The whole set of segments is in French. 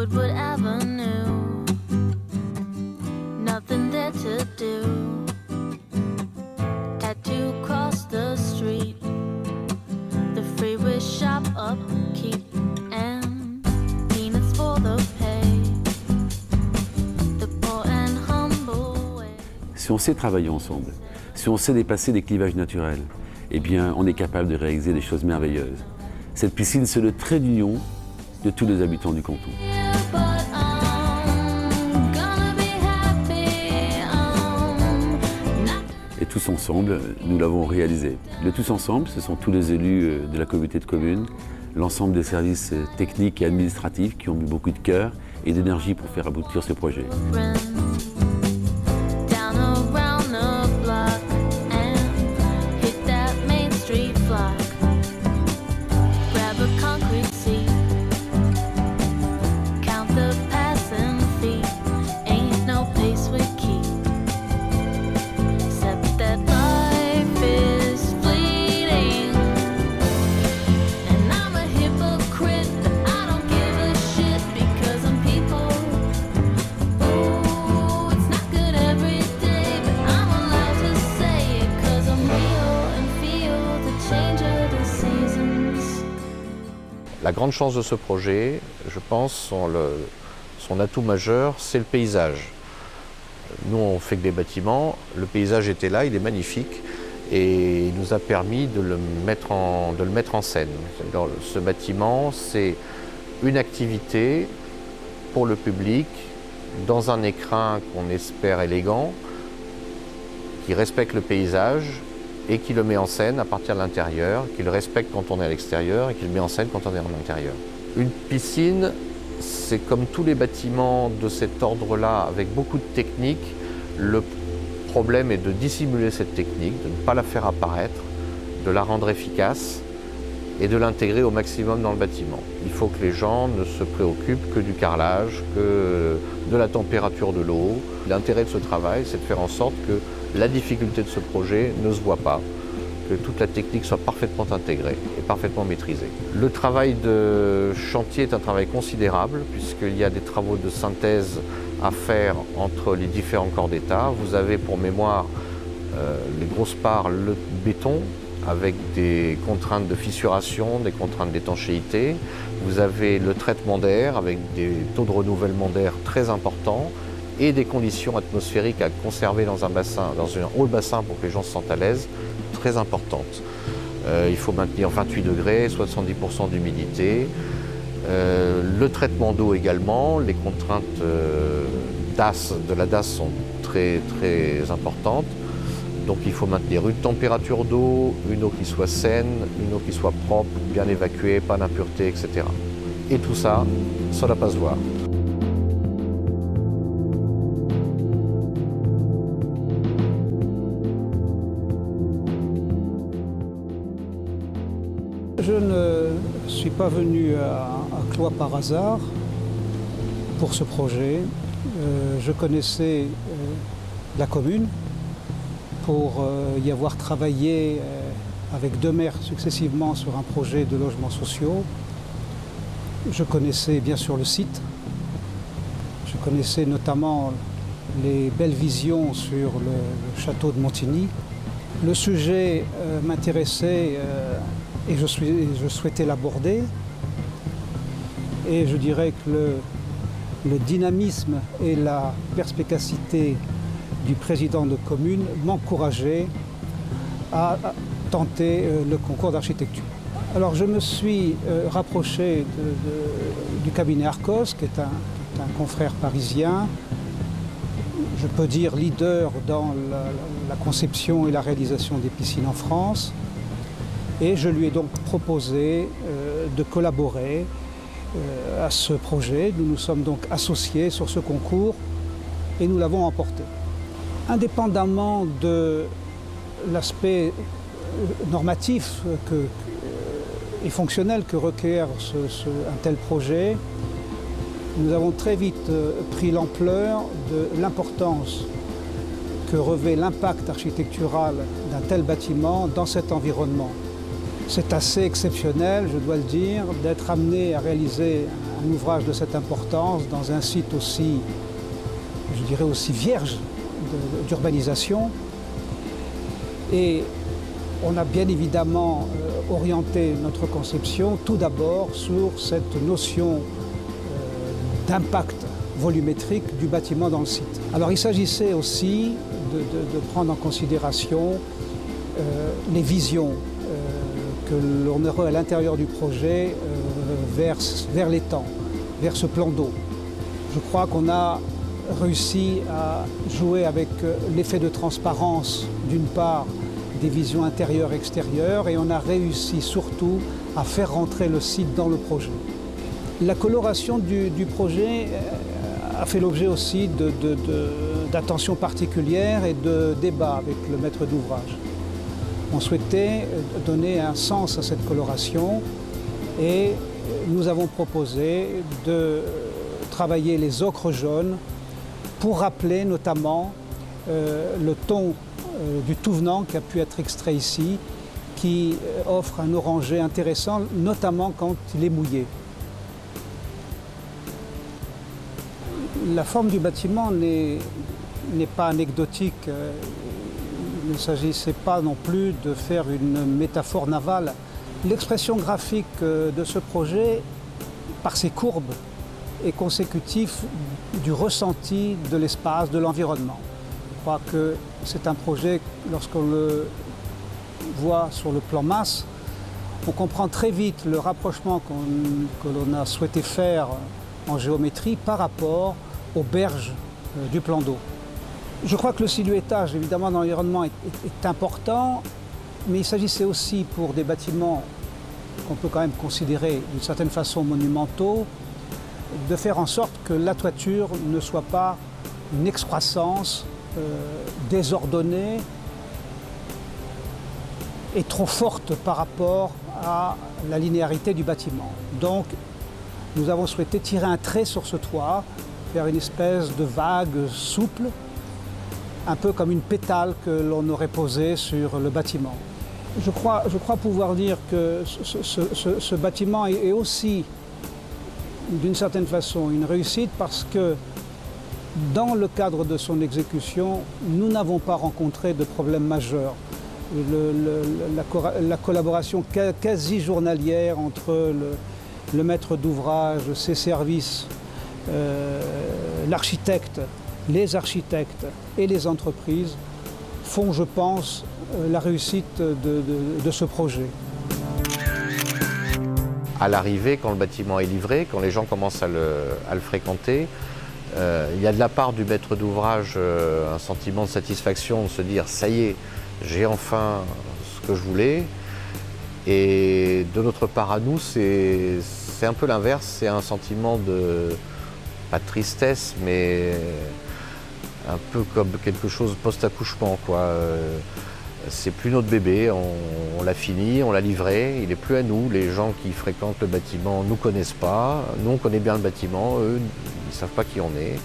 Woodward Avenue, nothing there to do. Tattoo across the street, the freeway shop upkeep, and peanuts for the pay, the poor and humble way. Si on sait travailler ensemble, si on sait dépasser des clivages naturels, eh bien, on est capable de réaliser des choses merveilleuses. Cette piscine, c'est le trait d'union de tous les habitants du canton. Et tous ensemble, nous l'avons réalisé. Le tous ensemble, ce sont tous les élus de la communauté de communes, l'ensemble des services techniques et administratifs qui ont mis beaucoup de cœur et d'énergie pour faire aboutir ce projet. La grande chance de ce projet, je pense, son atout majeur, c'est le paysage. Nous, on fait que des bâtiments, le paysage était là, il est magnifique et il nous a permis de le mettre en scène. Alors, ce bâtiment, c'est une activité pour le public dans un écrin qu'on espère élégant, qui respecte le paysage et qui le met en scène à partir de l'intérieur, qui le respecte quand on est à l'extérieur et qui le met en scène quand on est à l'intérieur. Une piscine, c'est comme tous les bâtiments de cet ordre-là, avec beaucoup de techniques. Le problème est de dissimuler cette technique, de ne pas la faire apparaître, de la rendre efficace et de l'intégrer au maximum dans le bâtiment. Il faut que les gens ne se préoccupent que du carrelage, que de la température de l'eau. L'intérêt de ce travail, c'est de faire en sorte que la difficulté de ce projet ne se voit pas, que toute la technique soit parfaitement intégrée et parfaitement maîtrisée. Le travail de chantier est un travail considérable puisqu'il y a des travaux de synthèse à faire entre les différents corps d'État. Vous avez pour mémoire les grosses parts, le béton avec des contraintes de fissuration, des contraintes d'étanchéité. Vous avez le traitement d'air avec des taux de renouvellement d'air très importants et des conditions atmosphériques à conserver dans un bassin, dans un haut bassin pour que les gens se sentent à l'aise, très importantes. Il faut maintenir 28 degrés, 70% d'humidité. Le traitement d'eau également, les contraintes de la DAS sont très importantes. Donc il faut maintenir une température d'eau, une eau qui soit saine, une eau qui soit propre, bien évacuée, pas d'impuretés, etc. Et tout ça sur la passoire. Je ne suis pas venu à Cloix par hasard pour ce projet. Je connaissais la commune pour y avoir travaillé avec deux maires successivement sur un projet de logements sociaux. Je connaissais bien sûr le site. Je connaissais notamment les belles visions sur le château de Montigny. Le sujet m'intéressait et je souhaitais l'aborder. Et je dirais que le dynamisme et la perspicacité du président de commune m'encourageaient à tenter le concours d'architecture. Alors je me suis rapproché du cabinet Arcos, qui est un confrère parisien, je peux dire leader dans la conception et la réalisation des piscines en France. Et je lui ai donc proposé de collaborer à ce projet. Nous nous sommes donc associés sur ce concours et nous l'avons remporté. Indépendamment de l'aspect normatif et fonctionnel que requiert un tel projet, nous avons très vite pris l'ampleur de l'importance que revêt l'impact architectural d'un tel bâtiment dans cet environnement. C'est assez exceptionnel, je dois le dire, d'être amené à réaliser un un ouvrage de cette importance dans un site aussi, je dirais aussi vierge d'urbanisation. Et on a bien évidemment orienté notre conception tout d'abord sur cette notion d'impact volumétrique du bâtiment dans le site. Alors il s'agissait aussi de prendre en considération les visions que l'on aurait à l'intérieur du projet vers l'étang, vers ce plan d'eau. Je crois qu'on a réussi à jouer avec l'effet de transparence d'une part des visions intérieures et extérieures, et on a réussi surtout à faire rentrer le site dans le projet. La coloration du projet a fait l'objet aussi d'attention particulière et de débats avec le maître d'ouvrage. On souhaitait donner un sens à cette coloration et nous avons proposé de travailler les ocres jaunes pour rappeler notamment le ton du tout venant qui a pu être extrait ici, qui offre un orangé intéressant, notamment quand il est mouillé. La forme du bâtiment n'est pas anecdotique. Il ne s'agissait pas non plus de faire une métaphore navale. L'expression graphique de ce projet, par ses courbes, est consécutif du ressenti de l'espace, de l'environnement. Je crois que c'est un projet, lorsqu'on le voit sur le plan masse, on comprend très vite le rapprochement que l'on a souhaité faire en géométrie par rapport aux berges du plan d'eau. Je crois que le silhouettage, évidemment, dans l'environnement est important, mais il s'agissait aussi pour des bâtiments qu'on peut quand même considérer d'une certaine façon monumentaux, de faire en sorte que la toiture ne soit pas une excroissance désordonnée et trop forte par rapport à la linéarité du bâtiment. Donc, nous avons souhaité tirer un trait sur ce toit, faire une espèce de vague souple, un peu comme une pétale que l'on aurait posée sur le bâtiment. Je crois pouvoir dire que ce bâtiment est aussi, d'une certaine façon, une réussite parce que dans le cadre de son exécution, nous n'avons pas rencontré de problème majeur. La collaboration quasi journalière entre le maître d'ouvrage, ses services, l'architecte, les architectes et les entreprises font, je pense, la réussite de ce projet. À l'arrivée, quand le bâtiment est livré, quand les gens commencent à le fréquenter, il y a de la part du maître d'ouvrage un sentiment de satisfaction, de se dire « ça y est, j'ai enfin ce que je voulais ». Et de notre part à nous, c'est un peu l'inverse, c'est un sentiment de, pas de tristesse, mais un peu comme quelque chose post-accouchement, quoi. C'est plus notre bébé, on l'a fini, on l'a livré, il n'est plus à nous. Les gens qui fréquentent le bâtiment ne nous connaissent pas, nous on connaît bien le bâtiment, eux ils ne savent pas qui on est.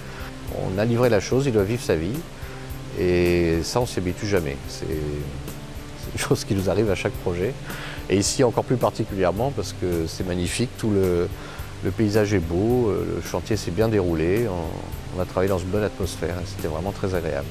On a livré la chose, il doit vivre sa vie et ça on ne s'y habitue jamais. C'est une chose qui nous arrive à chaque projet et ici encore plus particulièrement parce que c'est magnifique, tout le paysage est beau, le chantier s'est bien déroulé, on a travaillé dans une bonne atmosphère et c'était vraiment très agréable.